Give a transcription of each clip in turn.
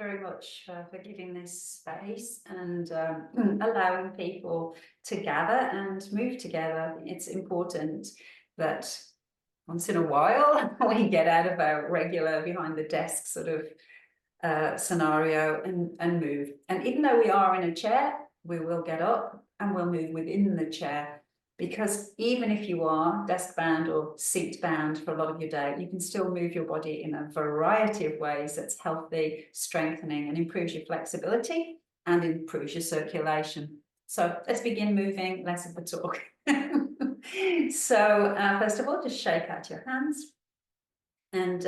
very much for giving this space and allowing people to gather and move together. It's important that once in a while we get out of our regular behind the desk sort of scenario and move. And even though we are in a chair, we will get up and we'll move within the chair. Because even if you are desk bound or seat bound for a lot of your day, you can still move your body in a variety of ways that's healthy, strengthening, and improves your flexibility and improves your circulation. So let's begin moving, less of the talk. So first of all, just shake out your hands. And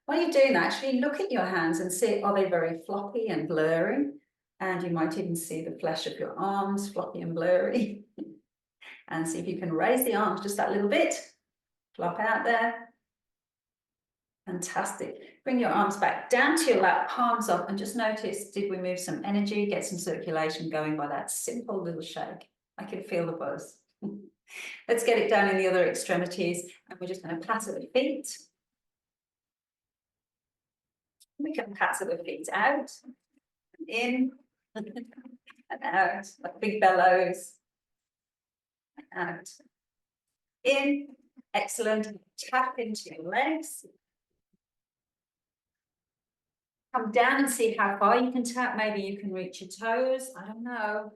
while you're doing that, actually look at your hands and see, are they very floppy and blurry? And you might even see the flesh of your arms floppy and blurry. And see if you can raise the arms just that little bit. Flop out there. Fantastic. Bring your arms back down to your lap, palms up, and just notice, did we move some energy, get some circulation going by that simple little shake? I can feel the buzz. Let's get it down in the other extremities, and we're just going to pat at the feet. We can pat at the feet out, in, and out, like big bellows. Out, in, excellent. Tap into your legs. Come down and see how far you can tap. Maybe you can reach your toes. I don't know.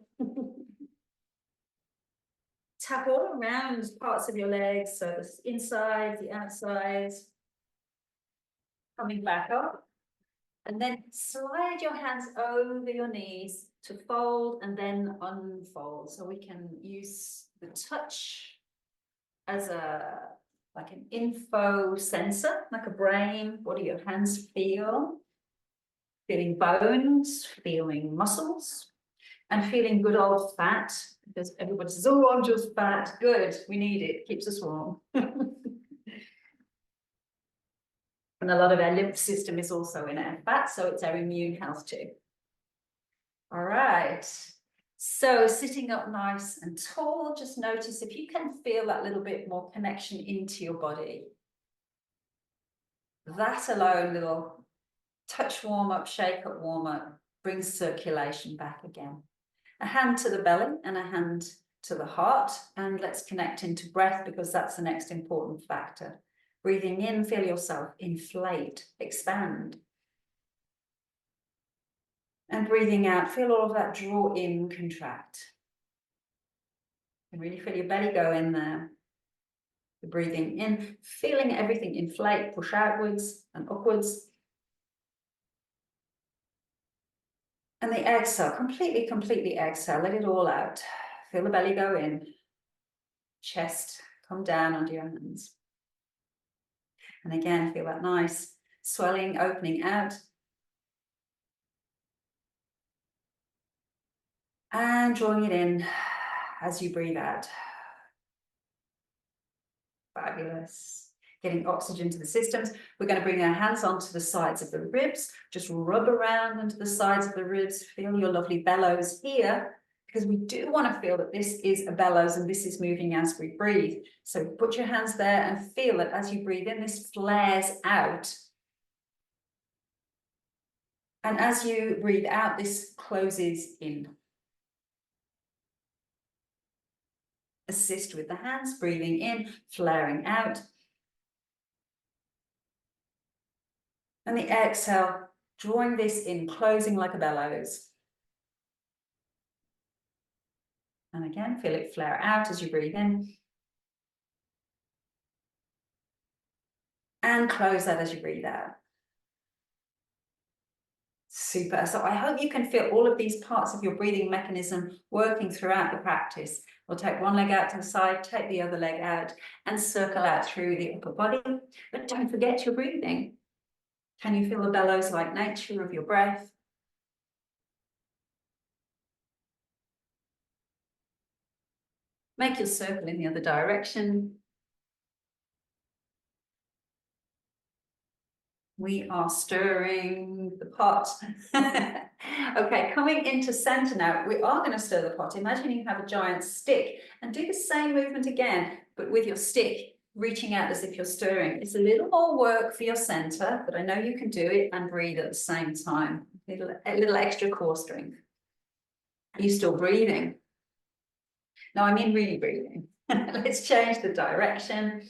Tap all around parts of your legs, so the inside, the outside. Coming back up. And then slide your hands over your knees to fold and then unfold. So we can use the touch as like an info sensor, like a brain. What do your hands feel? Feeling bones, feeling muscles, and feeling good old fat, because everybody says, oh, I'm just fat. Good, we need it, keeps us warm. And a lot of our lymph system is also in our fat, so it's our immune health too. All right, so sitting up nice and tall, just notice if you can feel that little bit more connection into your body. That alone, little touch warm up, shake up warm up, brings circulation back again. A hand to the belly and a hand to the heart, and let's connect into breath because that's the next important factor. Breathing in, feel yourself inflate, expand. And breathing out, feel all of that draw in, contract. And really feel your belly go in there. The breathing in, feeling everything inflate, push outwards and upwards. And the exhale, completely exhale, let it all out. Feel the belly go in. Chest, come down onto your hands. And again, feel that nice swelling, opening out. And drawing it in as you breathe out. Fabulous. Getting oxygen to the systems. We're going to bring our hands onto the sides of the ribs. Just rub around into the sides of the ribs. Feel your lovely bellows here, because we do want to feel that this is a bellows and this is moving as we breathe. So put your hands there and feel that as you breathe in, this flares out. And as you breathe out, this closes in. Assist with the hands, breathing in, flaring out. And the exhale, drawing this in, closing like a bellows. And again, feel it flare out as you breathe in. And close that as you breathe out. Super. So I hope you can feel all of these parts of your breathing mechanism working throughout the practice. We'll take one leg out to the side, take the other leg out, and circle out through the upper body. But don't forget your breathing. Can you feel the bellows like nature of your breath? Make your circle in the other direction. We are stirring the pot. Okay, coming into center now, we are going to stir the pot. Imagine you have a giant stick and do the same movement again, but with your stick reaching out as if you're stirring. It's a little more work for your center, but I know you can do it and breathe at the same time. a little extra core strength. Are you still breathing? No, I mean really breathing. Let's change the direction.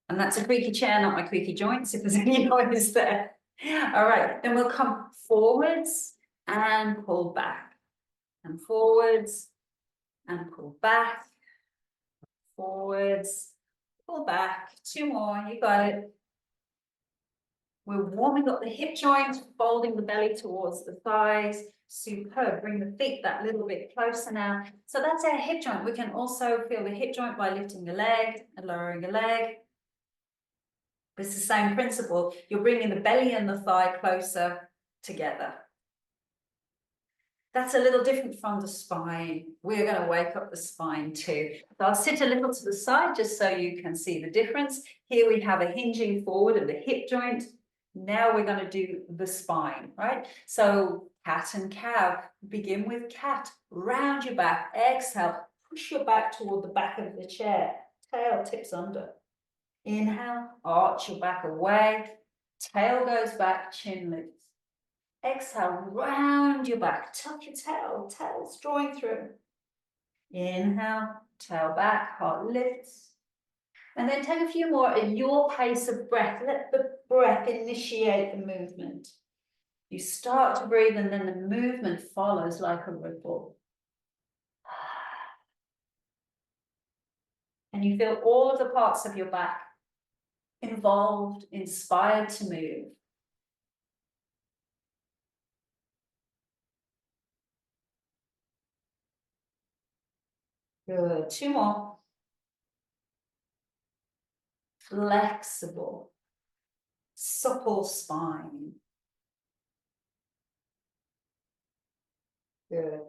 And that's a creaky chair, not my creaky joints, if there's any noise there. All right, then we'll come forwards and pull back. And forwards and pull back. Forwards, pull back. 2 more, you got it. We're warming up the hip joint, folding the belly towards the thighs. Superb. Bring the feet that little bit closer now. So that's our hip joint. We can also feel the hip joint by lifting the leg and lowering the leg. It's the same principle. You're bringing the belly and the thigh closer together. That's a little different from the spine. We're going to wake up the spine too. So I'll sit a little to the side just so you can see the difference. Here we have a hinging forward of the hip joint. Now we're going to do the spine, right? So cat and cow. Begin with cat. Round your back. Exhale. Push your back toward the back of the chair. Tail tips under. Inhale. Arch your back away. Tail goes back. Chin lifts. Exhale. Round your back. Tuck your tail. Tail's drawing through. Inhale. Tail back. Heart lifts. And then take a few more at your pace of breath. Let the breath initiate the movement. You start to breathe and then the movement follows like a ripple. And you feel all of the parts of your back involved, inspired to move. Good. 2 more. Flexible, supple spine. Good.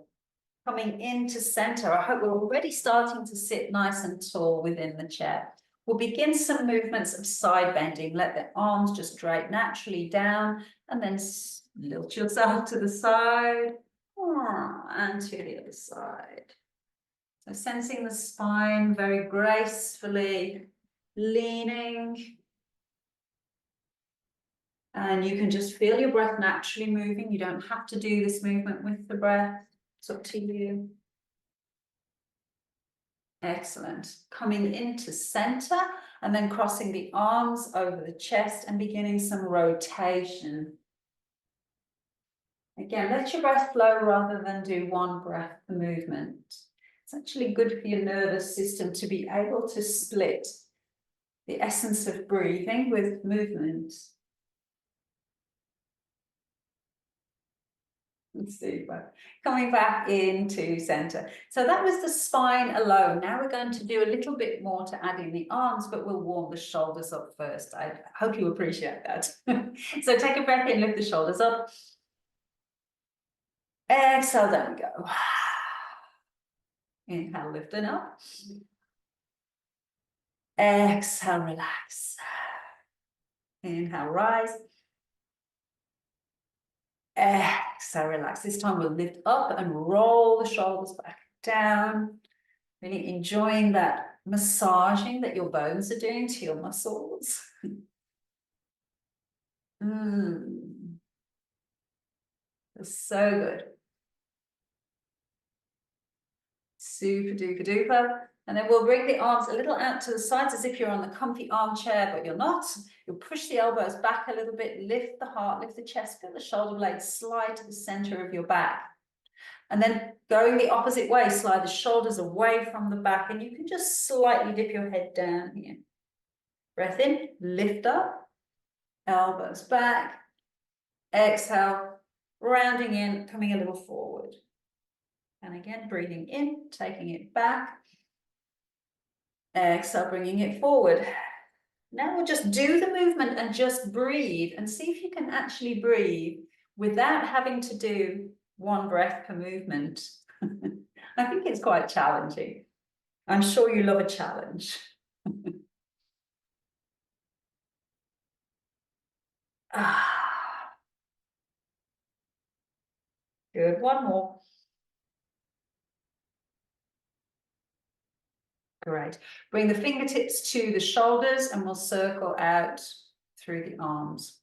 Coming into center. I hope we're already starting to sit nice and tall within the chair. We'll begin some movements of side bending. Let the arms just drape naturally down and then lift yourself to the side and to the other side. So sensing the spine very gracefully leaning. And you can just feel your breath naturally moving. You don't have to do this movement with the breath. It's up to you. Excellent. Coming into center and then crossing the arms over the chest and beginning some rotation. Again, let your breath flow rather than do one breath per movement. It's actually good for your nervous system to be able to split the essence of breathing with movement. Super. Coming back into center. So that was the spine alone. Now we're going to do a little bit more to add in the arms, but we'll warm the shoulders up first. I hope you appreciate that. So take a breath in, lift the shoulders up. Exhale, down we go. Inhale, lifting up. Exhale, relax. Inhale, rise. Exhale, relax. This time we'll lift up and roll the shoulders back down. Really enjoying that massaging that your bones are doing to your muscles. It's so good. Super duper duper. And then we'll bring the arms a little out to the sides as if you're on the comfy armchair, but you're not. You'll push the elbows back a little bit, lift the heart, lift the chest, feel the shoulder blades slide to the center of your back. And then going the opposite way, slide the shoulders away from the back, and you can just slightly dip your head down here. Breath in, lift up, elbows back, exhale, rounding in, coming a little forward. And again, breathing in, taking it back. Exhale, bringing it forward. Now we'll just do the movement and just breathe and see if you can actually breathe without having to do one breath per movement. I think it's quite challenging. I'm sure you love a challenge. Good, one more. Great. Bring the fingertips to the shoulders and we'll circle out through the arms.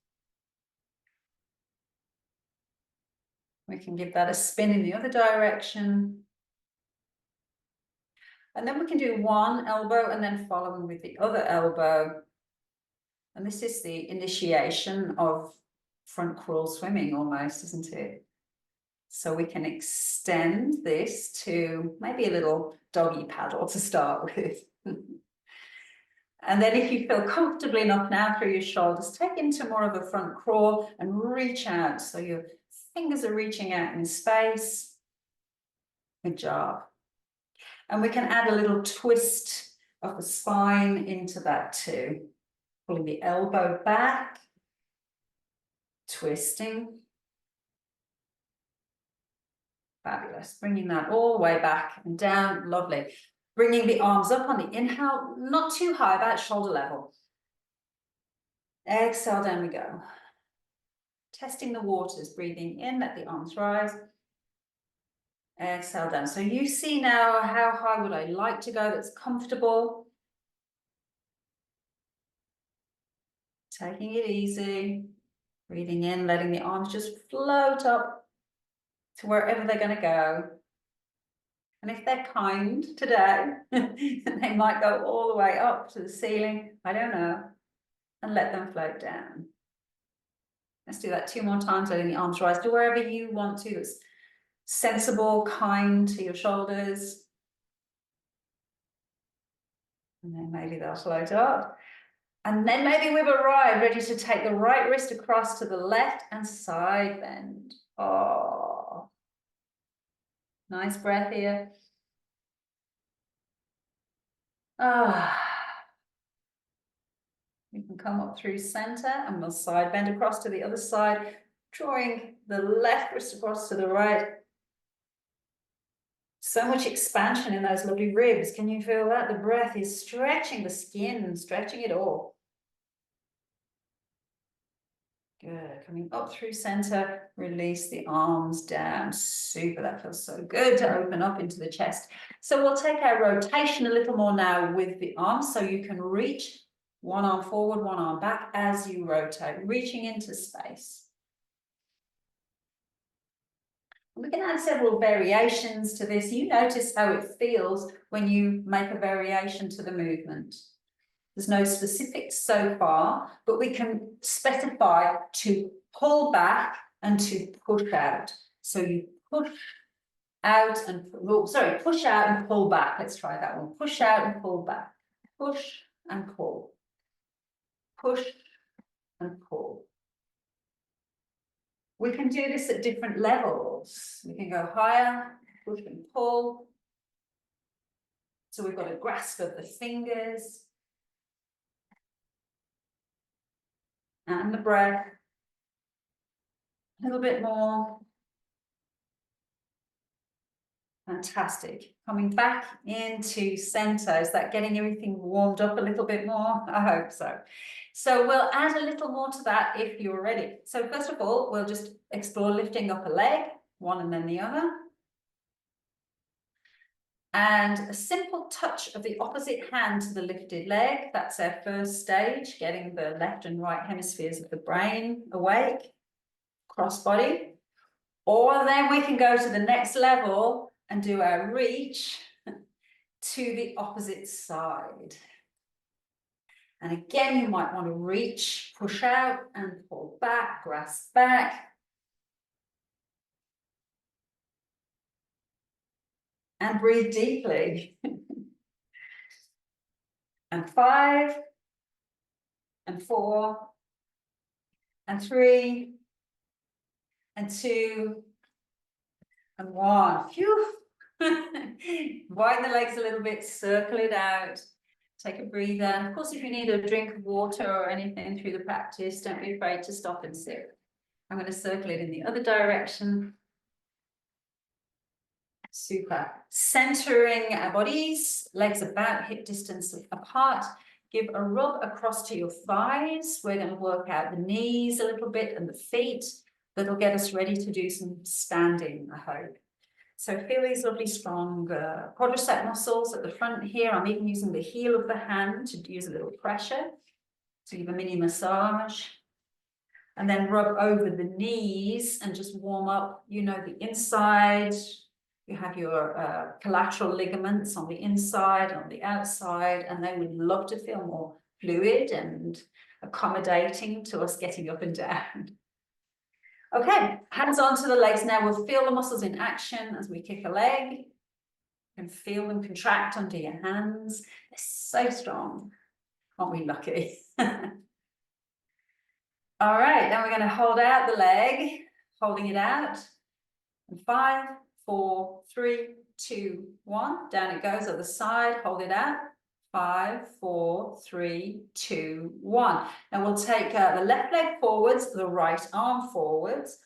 We can give that a spin in the other direction. And then we can do one elbow and then following with the other elbow. And this is the initiation of front crawl swimming almost, isn't it? So we can extend this to maybe a little doggy paddle to start with. And then if you feel comfortable enough now through your shoulders, take into more of a front crawl and reach out. So your fingers are reaching out in space. Good job. And we can add a little twist of the spine into that too. Pulling the elbow back, twisting. Fabulous. Bringing that all the way back and down. Lovely. Bringing the arms up on the inhale, not too high, about shoulder level. Exhale, down we go. Testing the waters, breathing in, let the arms rise. Exhale down. So you see now how high would I like to go that's comfortable. Taking it easy. Breathing in, letting the arms just float up to wherever they're going to go. And if they're kind today, they might go all the way up to the ceiling. I don't know. And let them float down. Let's do that 2 more times, letting the arms rise to wherever you want to. It's sensible, kind to your shoulders. And then maybe they'll float up. And then maybe we've arrived, ready to take the right wrist across to the left and side bend. Oh, nice breath here. Ah. We can come up through center and we'll side bend across to the other side, drawing the left wrist across to the right. So much expansion in those lovely ribs. Can you feel that? The breath is stretching the skin, stretching it all. Good. Coming up through center, release the arms down. Super. That feels so good to open up into the chest. So we'll take our rotation a little more now with the arms, so you can reach one arm forward, one arm back as you rotate, reaching into space. We can add several variations to this. You notice how it feels when you make a variation to the movement. There's no specifics so far, but we can specify to pull back and to push out. So you push out and, push out and pull back. Let's try that one. Push out and pull back. Push and pull. Push and pull. We can do this at different levels. We can go higher, push and pull. So we've got a grasp of the fingers. And the breath. A little bit more. Fantastic. Coming back into center. Is that getting everything warmed up a little bit more? I hope so. So we'll add a little more to that if you're ready. So first of all, we'll just explore lifting up a leg, one and then the other. And a simple touch of the opposite hand to the lifted leg. That's our first stage, getting the left and right hemispheres of the brain awake, cross body. Or then we can go to the next level and do our reach to the opposite side. And again, you might want to reach, push out and pull back, grasp back. And breathe deeply. And 5, and 4, and 3, and 2, and 1. Phew. Widen the legs a little bit, circle it out. Take a breather. And of course, if you need a drink of water or anything through the practice, don't be afraid to stop and sip. I'm going to circle it in the other direction. Super. Centering our bodies, legs about hip distance apart. Give a rub across to your thighs. We're going to work out the knees a little bit and the feet. That'll get us ready to do some standing, I hope. So feel these lovely strong quadricep muscles at the front here. I'm even using the heel of the hand to use a little pressure. So give a mini massage. And then rub over the knees and just warm up, you know, the inside. You have your collateral ligaments on the inside, on the outside, and they would love to feel more fluid and accommodating to us getting up and down. Okay, hands onto the legs now. We'll feel the muscles in action as we kick a leg. You can feel them contract under your hands. They're so strong. Aren't we lucky? All right, then we're going to hold out the leg, holding it out. And 5, 4, 3, 2, 1. Down it goes, other side, hold it out. 5, 4, 3, 2, 1. And we'll take the left leg forwards, the right arm forwards.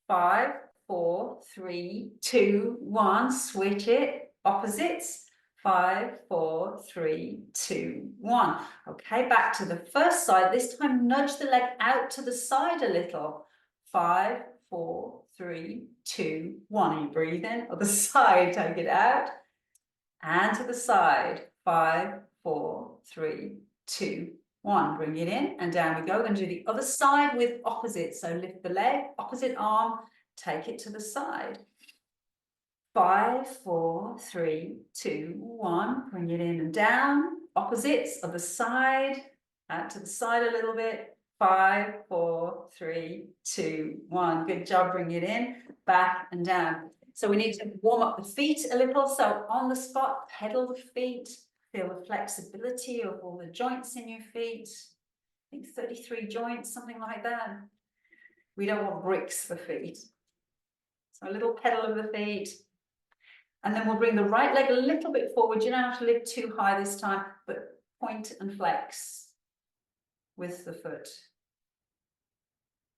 5, 4, 3, 2, 1. Switch it, opposites. 5, 4, 3, 2, 1. Okay, back to the first side. This time, nudge the leg out to the side a little. 5, 4, 3, 2, 1. You breathe in. Other side, take it out. And to the side. 5, 4, 3, 2, 1. Bring it in and down we go. We're going to do the other side with opposite. So lift the leg, opposite arm, take it to the side. 5, 4, 3, 2, 1. Bring it in and down. Opposites, other side. Out to the side a little bit. 5, 4, 3, 2, 1. Good job. Bring it in, back and down. So we need to warm up the feet a little. So on the spot, pedal the feet. Feel the flexibility of all the joints in your feet. I think 33 joints, something like that. We don't want bricks for feet. So a little pedal of the feet. And then we'll bring the right leg a little bit forward. You don't have to lift too high this time, but point and flex with the foot.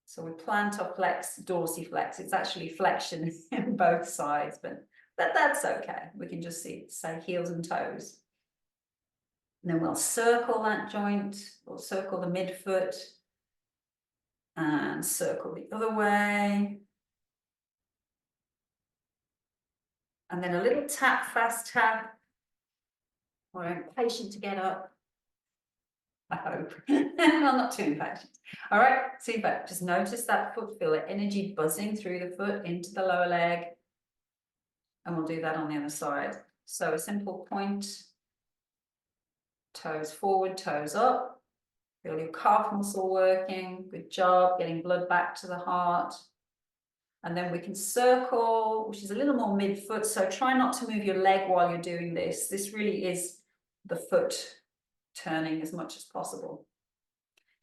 So we plantar flex, dorsiflex. It's actually flexion in both sides, but that's okay. We can just say heels and toes. And then we'll circle that joint. We'll circle the midfoot and circle the other way. And then a little tap, fast tap. We're impatient to get up. I hope. Well, not too impatient. All right, super. Just notice that foot, feel the energy buzzing through the foot into the lower leg. And we'll do that on the other side. So a simple point, toes forward, toes up. Feel your calf muscle working. Good job, getting blood back to the heart. And then we can circle, which is a little more midfoot. So try not to move your leg while you're doing this. This really is the foot turning as much as possible.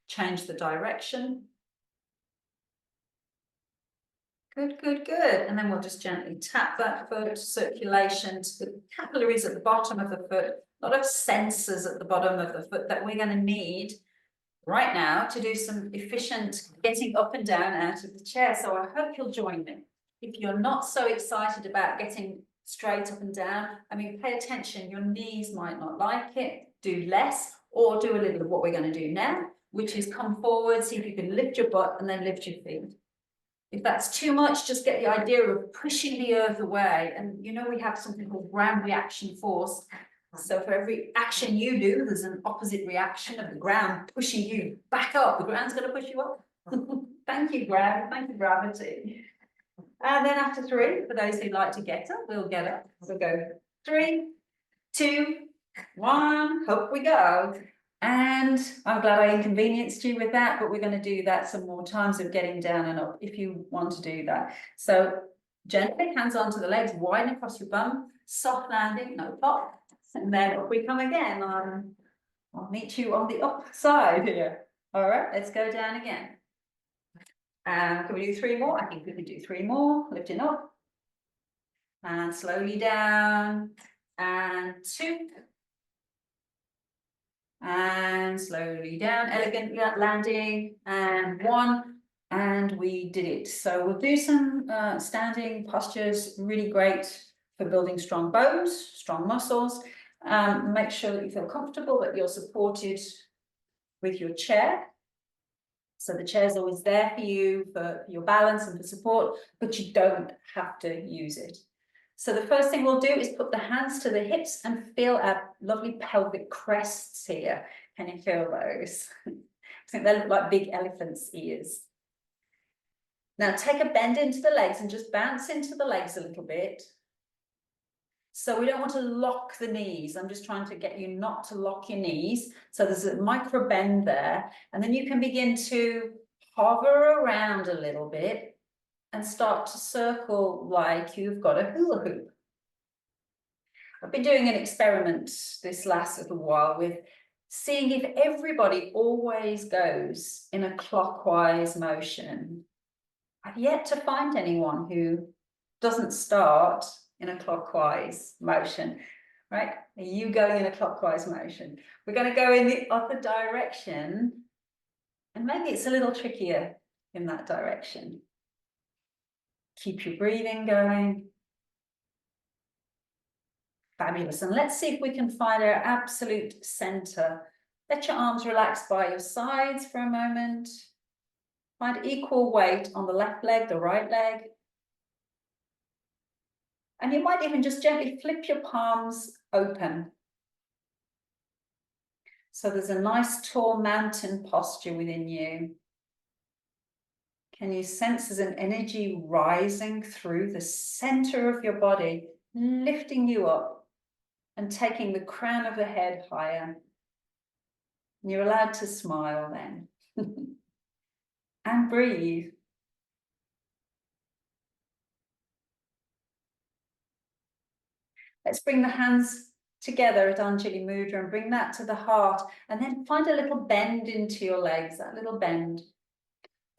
Change the direction. Good, good, good. And then we'll just gently tap that foot, circulation to the capillaries at the bottom of the foot. A lot of sensors at the bottom of the foot that we're going to need right now to do some efficient getting up and down out of the chair. So I hope you'll join me. If you're not so excited about getting straight up and down, I mean, pay attention. Your knees might not like it. Do less or do a little of what we're going to do now, which is come forward, see if you can lift your butt and then lift your feet. If that's too much, just get the idea of pushing the earth away. And you know, we have something called ground reaction force. So for every action you do, there's an opposite reaction of the ground pushing you back up. The ground's going to push you up. Thank you, ground. Thank you, gravity. And then after 3, for those who like to get up, we'll get up. We'll go 3, 2, 1. Up we go. And I'm glad I inconvenienced you with that, but we're going to do that some more times of getting down and up if you want to do that. So gently, hands onto the legs, widen across your bum, soft landing, no pop. And then up we come again. I'll meet you on the up side here. All right, let's go down again. And can we do 3 more? I think we can do 3 more. Lifting up. And slowly down. And 2. And slowly down. Elegant landing. And 1. And we did it. So we'll do some standing postures. Really great for building strong bones, strong muscles. Make sure that you feel comfortable, that you're supported with your chair. So the chair is always there for you for your balance and for support, but you don't have to use it. So the first thing we'll do is put the hands to the hips and feel our lovely pelvic crests here. Can you feel those? think they look like big elephants' ears. Now take a bend into the legs and just bounce into the legs a little bit. So we don't want to lock the knees. I'm just trying to get you not to lock your knees. So there's a micro bend there. And then you can begin to hover around a little bit and start to circle like you've got a hula hoop. I've been doing an experiment this last little while with seeing if everybody always goes in a clockwise motion. I've yet to find anyone who doesn't start in a clockwise motion, right? Are you going in a clockwise motion? We're going to go in the other direction, and maybe it's a little trickier in that direction. Keep your breathing going. Fabulous. And let's see if we can find our absolute center. Let your arms relax by your sides for a moment. Find equal weight on the left leg, the right leg. And you might even just gently flip your palms open. So there's a nice tall mountain posture within you. Can you sense there's an energy rising through the center of your body, lifting you up and taking the crown of the head higher? And you're allowed to smile then. And breathe. Let's bring the hands together at Anjali Mudra and bring that to the heart, and then find a little bend into your legs, that little bend.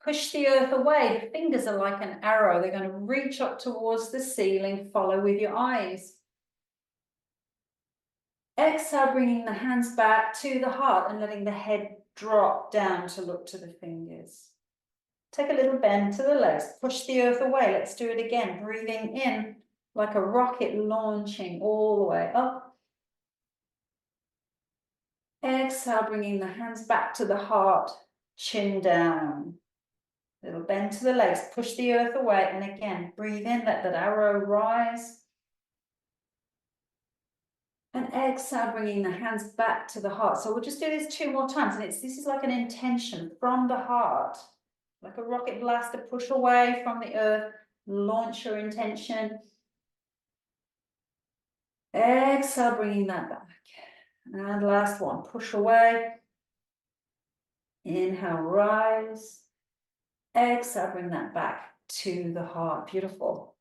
Push the earth away. The fingers are like an arrow. They're going to reach up towards the ceiling. Follow with your eyes. Exhale, bringing the hands back to the heart and letting the head drop down to look to the fingers. Take a little bend to the legs. Push the earth away. Let's do it again. Breathing in like a rocket launching all the way up. Exhale, bringing the hands back to the heart, chin down. Little bend to the legs, push the earth away, and again, breathe in, let that arrow rise. And exhale, bringing the hands back to the heart. So we'll just do this 2 more times, and this is like an intention from the heart, like a rocket blaster, push away from the earth, launch your intention. Exhale, bringing that back. And last one, push away. Inhale, rise. Exhale, bring that back to the heart. Beautiful.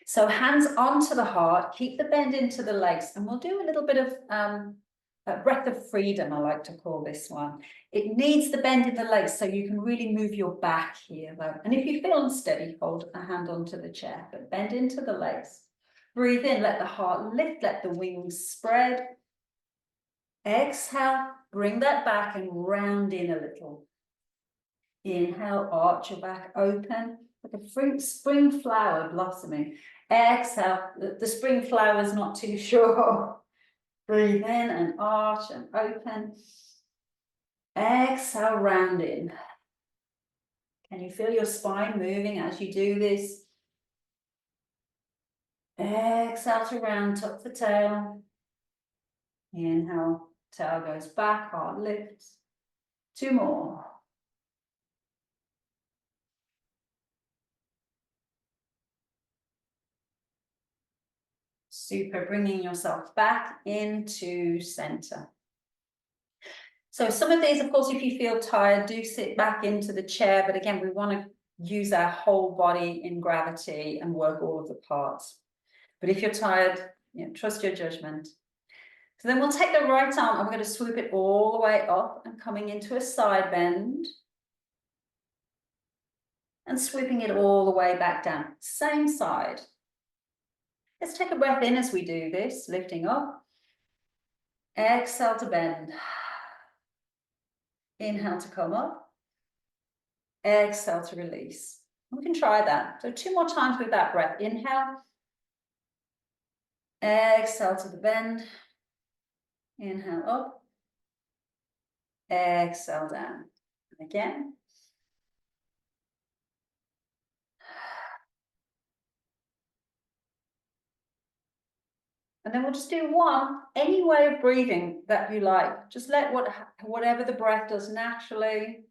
So hands onto the heart, keep the bend into the legs, and we'll do a little bit of a breath of freedom, I like to call this one. It needs the bend in the legs so you can really move your back here though. And if you feel unsteady, hold a hand onto the chair, but bend into the legs. Breathe in, let the heart lift, let the wings spread. Exhale, bring that back and round in a little. Inhale, arch your back open, like a spring flower blossoming. Exhale, the spring flower is not too sure. Breathe in and arch and open. Exhale, round in. Can you feel your spine moving as you do this? Exhale to round, tuck the tail. Inhale, tail goes back, heart lifts. 2 more. Super, bringing yourself back into center. So some of these, of course, if you feel tired, do sit back into the chair. But again, we want to use our whole body in gravity and work all of the parts. But if you're tired, trust your judgment. So then we'll take the right arm and we're going to swoop it all the way up and coming into a side bend. And swooping it all the way back down. Same side. Let's take a breath in as we do this, lifting up. Exhale to bend. Inhale to come up. Exhale to release. We can try that. So 2 more times with that breath. Inhale. Exhale to the bend. Inhale up. Exhale down. And again. And then we'll just do one, any way of breathing that you like. Just let whatever the breath does naturally.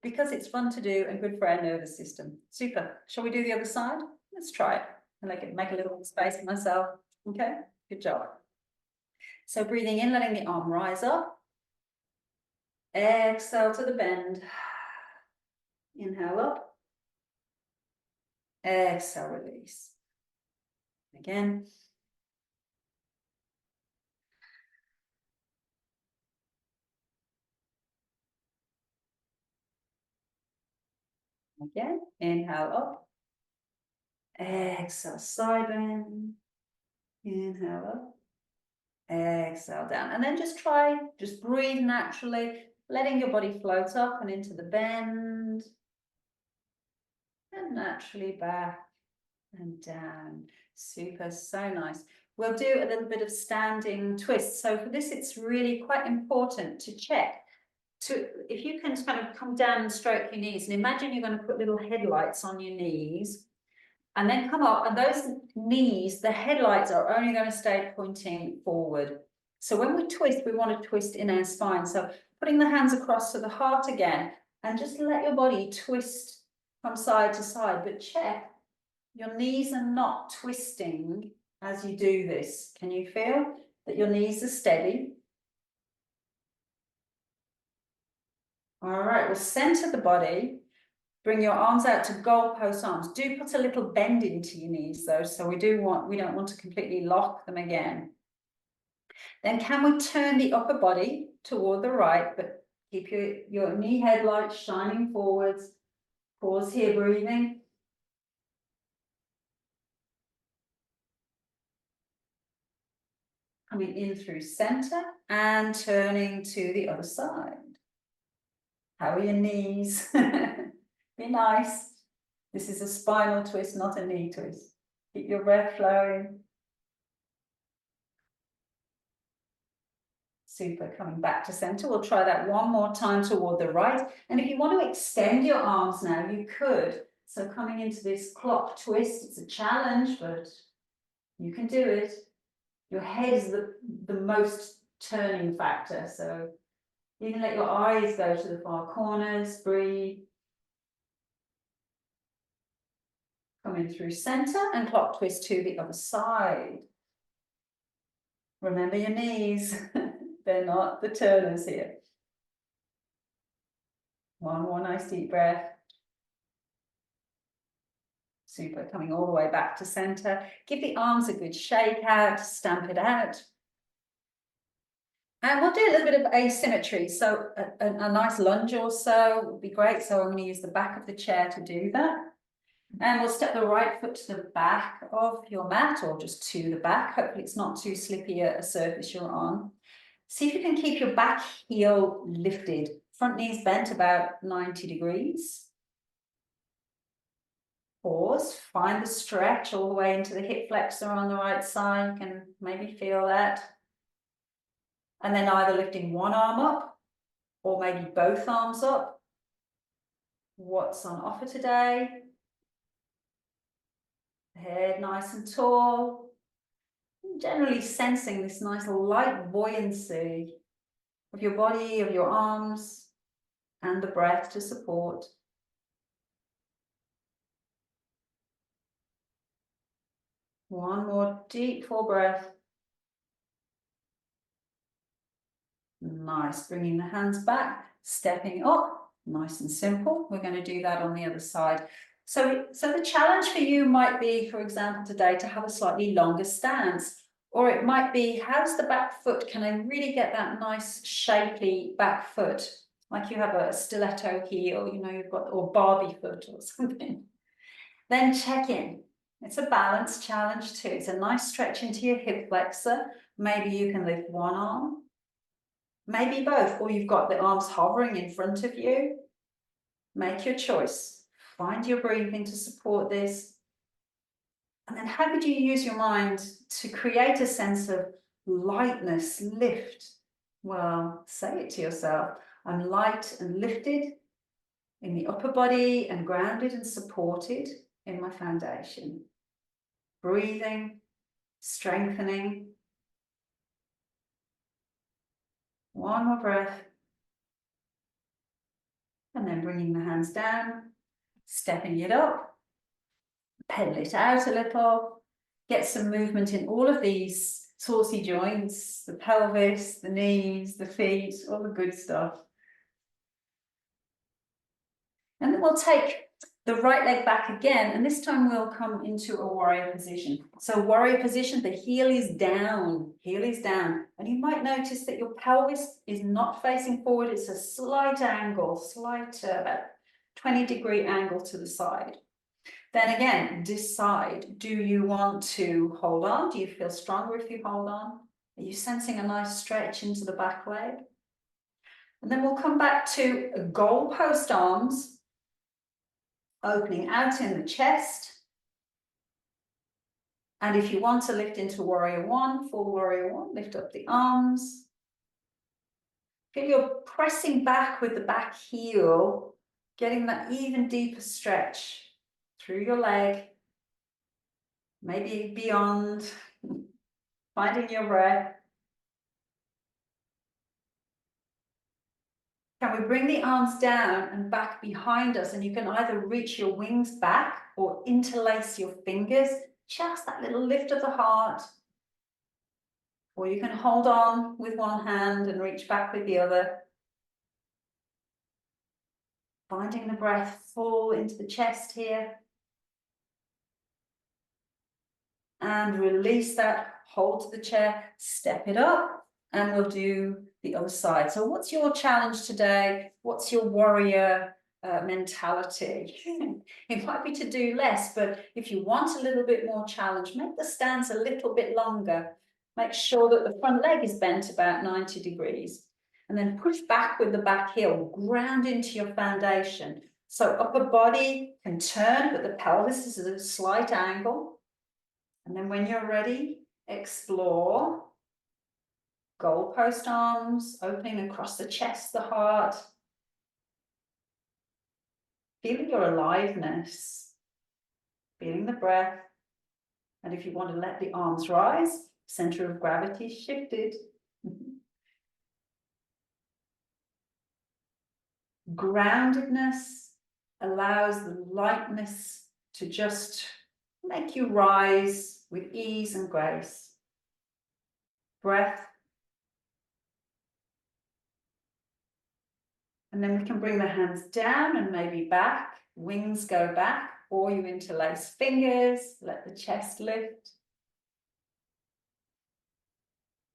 Because it's fun to do and good for our nervous system. Super. Shall we do the other side? Let's try it. And make a little space for myself. Okay, good job. So breathing in, letting the arm rise up. Exhale to the bend. Inhale up. Exhale, release. Again. Again. Inhale up. Exhale, side bend. Inhale up. Exhale down. And then just breathe naturally, letting your body float up and into the bend. And naturally back and down. Super, so nice. We'll do a little bit of standing twist. So for this, it's really quite important to check if you can kind of come down and stroke your knees, and imagine you're going to put little headlights on your knees and then come up, and those knees, the headlights are only going to stay pointing forward. So when we twist, we want to twist in our spine. So putting the hands across to the heart again, and just let your body twist from side to side, but check your knees are not twisting as you do this. Can you feel that your knees are steady? All right, we'll center the body. Bring your arms out to goalpost arms. Do put a little bend into your knees though, so we don't want to completely lock them again. Then can we turn the upper body toward the right, but keep your knee headlights shining forwards. Pause here, breathing. Coming in through center and turning to the other side. How are your knees? Be nice. This is a spinal twist, not a knee twist. Keep your breath flowing. Super, coming back to center. We'll try that one more time toward the right. And if you want to extend your arms now, you could. So coming into this clock twist, it's a challenge, but you can do it. Your head is the most turning factor. So you can let your eyes go to the far corners, breathe. Coming through center and clock twist to the other side. Remember your knees. They're not the turners here. One more nice deep breath. Super, coming all the way back to center. Give the arms a good shake out, stamp it out. And we'll do a little bit of asymmetry. So a nice lunge or so would be great. So I'm going to use the back of the chair to do that. And we'll step the right foot to the back of your mat, or just to the back. Hopefully it's not too slippy a surface you're on. See if you can keep your back heel lifted. Front knees bent about 90 degrees. Pause, find the stretch all the way into the hip flexor on the right side. You can maybe feel that. And then either lifting one arm up or maybe both arms up. What's on offer today? Head nice and tall. Generally sensing this nice light buoyancy of your body, of your arms, and the breath to support. One more deep full breath. Nice, bringing the hands back, stepping up, nice and simple. We're going to do that on the other side. So the challenge for you might be, for example, today to have a slightly longer stance, or it might be, how's the back foot? Can I really get that nice shapely back foot? Like you have a stiletto heel, you know, you've got, or Barbie foot or something. Then check in. It's a balance challenge too. It's a nice stretch into your hip flexor. Maybe you can lift one arm, maybe both, or you've got the arms hovering in front of you. Make your choice. Find your breathing to support this. And then how could you use your mind to create a sense of lightness, lift? Well, say it to yourself. I'm light and lifted in the upper body and grounded and supported. in my foundation. Breathing, strengthening. One more breath. And then bringing the hands down, stepping it up, pedal it out a little, get some movement in all of these saucy joints, the pelvis, the knees, the feet, all the good stuff. And then we'll take the right leg back again, and this time we'll come into a warrior position. So warrior position, the heel is down, and you might notice that your pelvis is not facing forward, it's a slight angle, about 20-degree angle to the side. Then again, decide, do you want to hold on? Do you feel stronger if you hold on? Are you sensing a nice stretch into the back leg? And then we'll come back to goalpost arms, opening out in the chest. And if you want to lift into warrior one, full warrior one, lift up the arms. Feel you're pressing back with the back heel, getting that even deeper stretch through your leg, maybe beyond, finding your breath. Can we bring the arms down and back behind us? And you can either reach your wings back or interlace your fingers, just that little lift of the heart. Or you can hold on with one hand and reach back with the other. Finding the breath full into the chest here. And release that, hold to the chair, step it up, and we'll do the other side. So what's your challenge today? What's your warrior mentality? It might be to do less, but if you want a little bit more challenge, make the stance a little bit longer. Make sure that the front leg is bent about 90 degrees. And then push back with the back heel, ground into your foundation. So upper body can turn, but the pelvis is at a slight angle. And then when you're ready, explore. Goalpost arms, opening across the chest, the heart. Feeling your aliveness. Feeling the breath. And if you want to let the arms rise, center of gravity shifted. Groundedness allows the lightness to just make you rise with ease and grace. Breath. And then we can bring the hands down and maybe back, wings go back, or you interlace fingers, let the chest lift.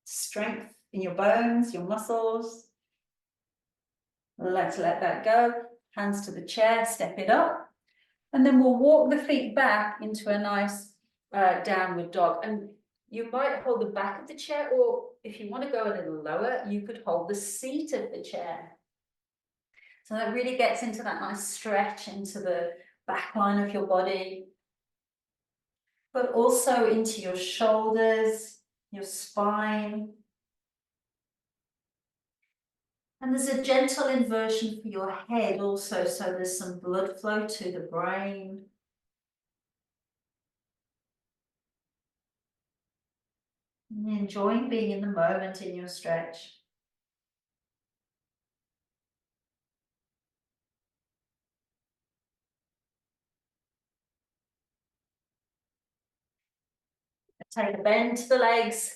Strength in your bones, your muscles. Let's let that go. Hands to the chair, step it up. And then we'll walk the feet back into a nice downward dog. And you might hold the back of the chair, or if you want to go a little lower, you could hold the seat of the chair. So that really gets into that nice stretch into the back line of your body, but also into your shoulders, your spine. And there's a gentle inversion for your head also, so there's some blood flow to the brain. And enjoying being in the moment in your stretch. Take a bend to the legs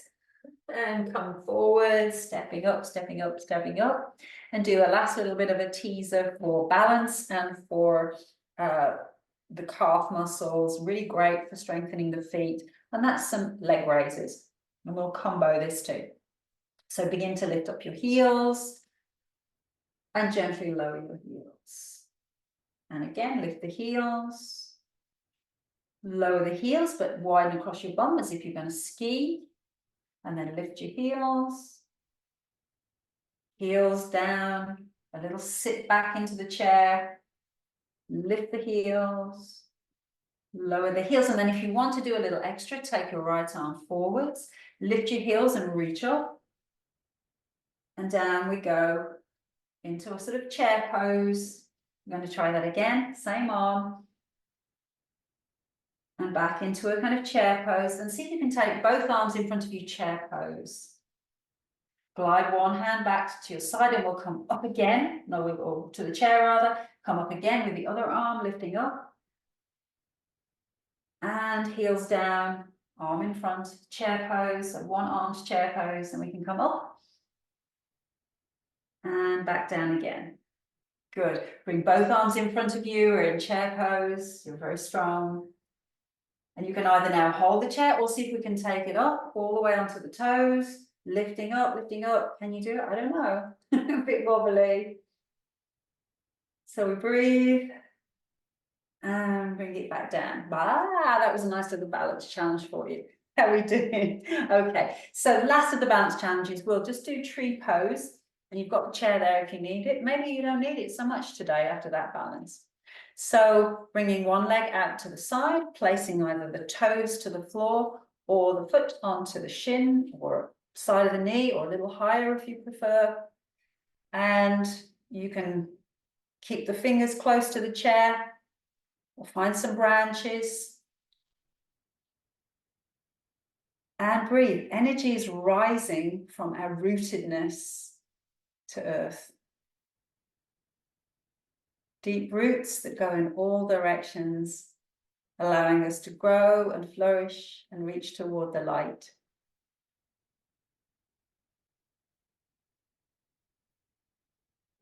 and come forward, stepping up, stepping up, stepping up. And do a last little bit of a teaser for balance and for the calf muscles. Really great for strengthening the feet. And that's some leg raises. And we'll combo this too. So begin to lift up your heels and gently lower your heels. And again, lift the heels. Lower the heels, but widen across your bum as if you're going to ski. And then lift your heels. Heels down. A little sit back into the chair. Lift the heels. Lower the heels. And then if you want to do a little extra, take your right arm forwards. Lift your heels and reach up. And down we go into a sort of chair pose. I'm going to try that again. Same arm. And back into a kind of chair pose. And see if you can take both arms in front of you, chair pose. Glide one hand back to your side and we'll come up again. No, or to the chair rather. Come up again with the other arm lifting up. And heels down, arm in front, chair pose. So one arm's chair pose, and we can come up. And back down again. Good. Bring both arms in front of you or in chair pose. You're very strong. And you can either now hold the chair or see if we can take it up all the way onto the toes. Lifting up, lifting up. Can you do it? I don't know. A bit wobbly. So we breathe and bring it back down. Ah, that was a nice little balance challenge for you. How are we doing? Okay, so last of the balance challenges, we'll just do tree pose. And you've got the chair there if you need it. Maybe you don't need it so much today after that balance. So bringing one leg out to the side, placing either the toes to the floor or the foot onto the shin or side of the knee or a little higher if you prefer. And you can keep the fingers close to the chair or find some branches. And breathe. Energy is rising from our rootedness to earth. Deep roots that go in all directions, allowing us to grow and flourish and reach toward the light.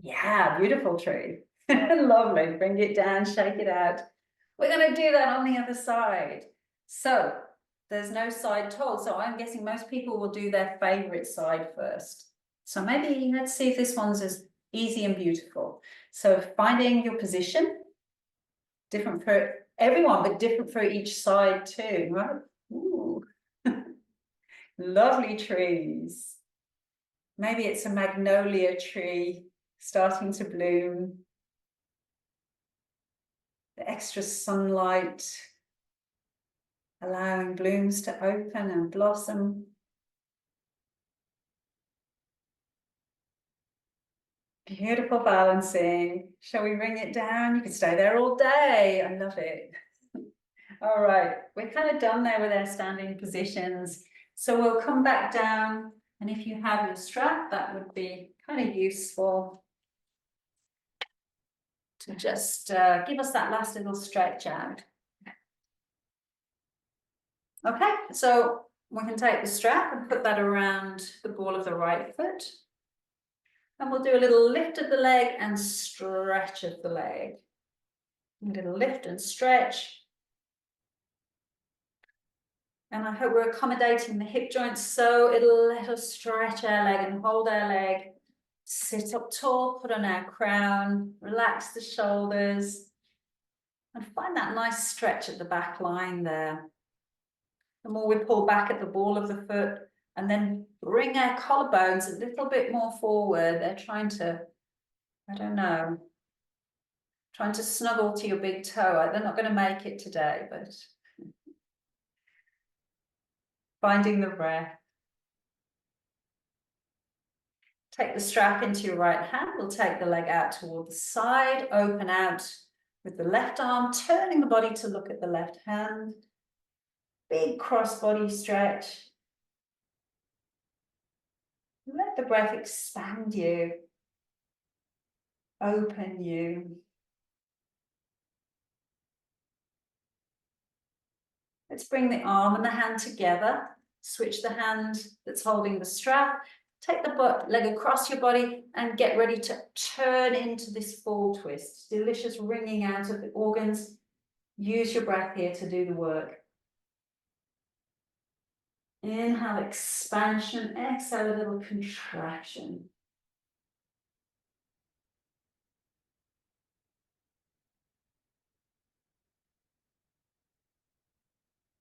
Yeah, beautiful tree. Lovely. Bring it down, shake it out. We're going to do that on the other side. So there's no side told. So I'm guessing most people will do their favorite side first. So maybe let's see if this one's as easy and beautiful. So finding your position, different for everyone, but different for each side too, right? Ooh. Lovely trees. Maybe it's a magnolia tree starting to bloom. The extra sunlight, allowing blooms to open and blossom. Beautiful balancing. Shall we bring it down? You can stay there all day. I love it. All right, we're kind of done there with our standing positions. So we'll come back down, and if you have your strap, that would be kind of useful to just give us that last little stretch out. Okay, so we can take the strap and put that around the ball of the right foot. And we'll do a little lift of the leg and stretch of the leg. A little lift and stretch. And I hope we're accommodating the hip joints so it'll let us stretch our leg and hold our leg. Sit up tall, put on our crown, relax the shoulders. And find that nice stretch at the back line there. The more we pull back at the ball of the foot, and then bring our collarbones a little bit more forward. They're trying to, I don't know, trying to snuggle to your big toe. They're not going to make it today, but finding the breath. Take the strap into your right hand. We'll take the leg out toward the side, open out with the left arm, turning the body to look at the left hand. Big cross-body stretch. Let the breath expand you, open you. Let's bring the arm and the hand together. Switch the hand that's holding the strap. Take the leg across your body and get ready to turn into this full twist. Delicious wringing out of the organs. Use your breath here to do the work. Inhale, expansion. Exhale, a little contraction.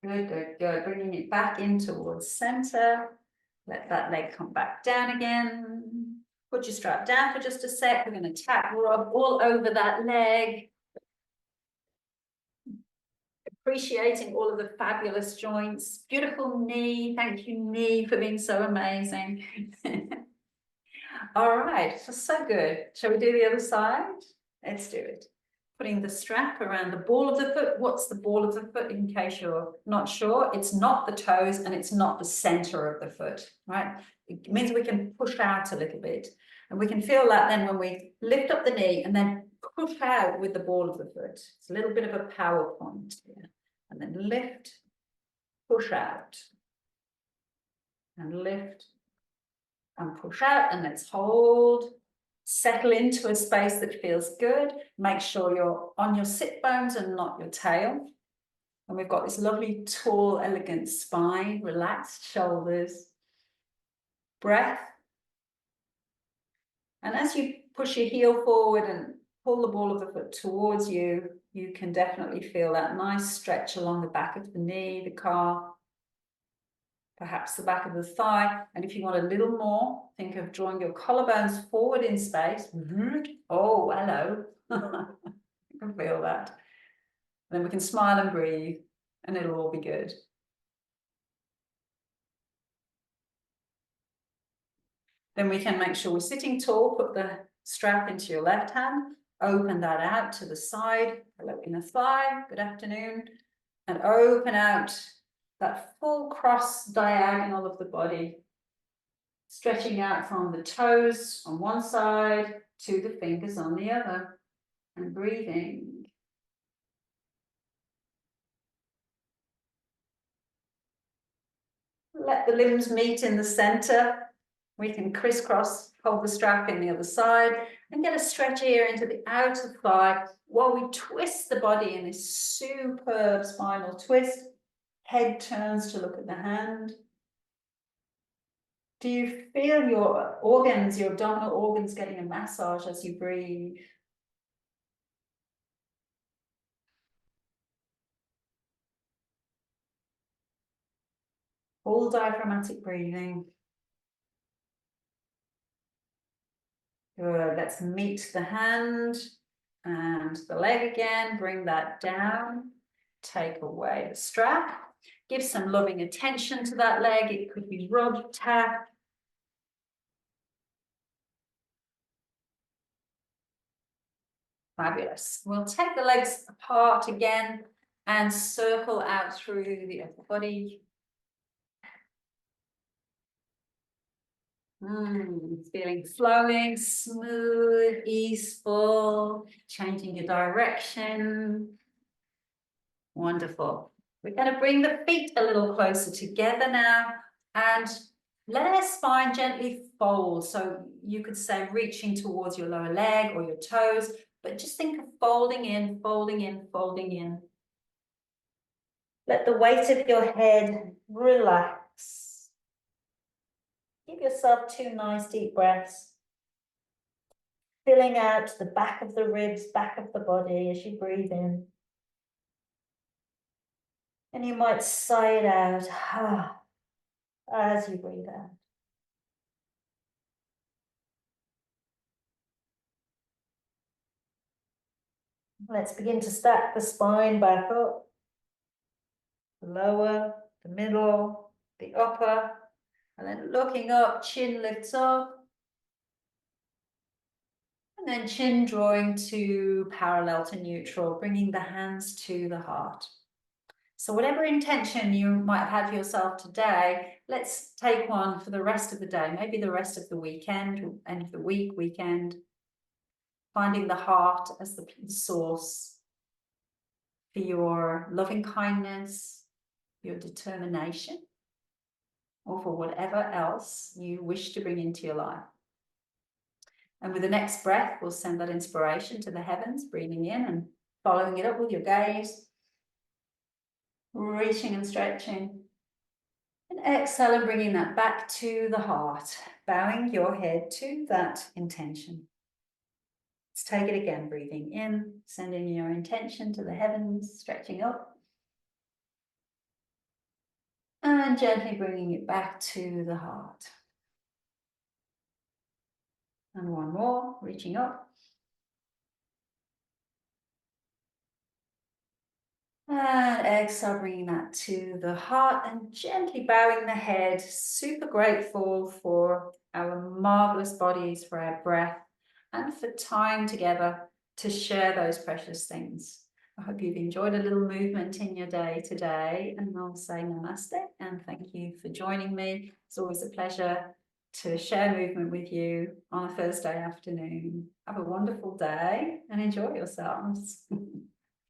Good, good, good. Bringing it back in towards center. Let that leg come back down again. Put your strap down for just a sec. We're going to tap rub all over that leg. Appreciating all of the fabulous joints. Beautiful knee. Thank you, knee, for being so amazing. All right, so good. Shall we do the other side? Let's do it. Putting the strap around the ball of the foot. What's the ball of the foot, in case you're not sure? It's not the toes and it's not the center of the foot, right? It means we can push out a little bit. And we can feel that then when we lift up the knee and then push out with the ball of the foot. It's a little bit of a power point here. And then lift, push out. And lift and push out. And let's hold. Settle into a space that feels good. Make sure you're on your sit bones and not your tail. And we've got this lovely, tall, elegant spine, relaxed shoulders. Breath. And as you push your heel forward and pull the ball of the foot towards you, you can definitely feel that nice stretch along the back of the knee, the calf, perhaps the back of the thigh. And if you want a little more, think of drawing your collarbones forward in space. Oh, hello. You can feel that. Then we can smile and breathe, and it'll all be good. Then we can make sure we're sitting tall. Put the strap into your left hand. Open that out to the side. Hello, inner thigh. Good afternoon. And open out that full cross diagonal of the body, stretching out from the toes on one side to the fingers on the other, and breathing. Let the limbs meet in the center. We can crisscross, hold the strap in the other side, and get a stretch here into the outer thigh while we twist the body in this superb spinal twist. Head turns to look at the hand. Do you feel your organs, your abdominal organs, getting a massage as you breathe? Full diaphragmatic breathing. Good. Let's meet the hand and the leg again. Bring that down. Take away the strap. Give some loving attention to that leg. It could be rub, tap. Fabulous. We'll take the legs apart again and circle out through the upper body. Feeling flowing, smooth, easeful, changing your direction. Wonderful. We're going to bring the feet a little closer together now and let our spine gently fold. So you could say reaching towards your lower leg or your toes, but just think of folding in, folding in, folding in. Let the weight of your head relax. Give yourself 2 nice deep breaths. Filling out the back of the ribs, back of the body as you breathe in. And you might sigh it out as you breathe out. Let's begin to stack the spine back up. The lower, the middle, the upper. And then looking up, chin lifts up. And then chin drawing to parallel to neutral, bringing the hands to the heart. So whatever intention you might have had for yourself today, let's take one for the rest of the day, maybe the rest of the weekend, end of the week, weekend. Finding the heart as the source for your loving kindness, your determination, or for whatever else you wish to bring into your life. And with the next breath, we'll send that inspiration to the heavens, breathing in and following it up with your gaze, reaching and stretching. And exhale and bringing that back to the heart, bowing your head to that intention. Let's take it again, breathing in, sending your intention to the heavens, stretching up. And gently bringing it back to the heart. And one more, reaching up. And exhale, bringing that to the heart and gently bowing the head. Super grateful for our marvelous bodies, for our breath, and for time together to share those precious things. I hope you've enjoyed a little movement in your day today, and I'll say namaste and thank you for joining me. It's always a pleasure to share movement with you on a Thursday afternoon. Have a wonderful day and enjoy yourselves.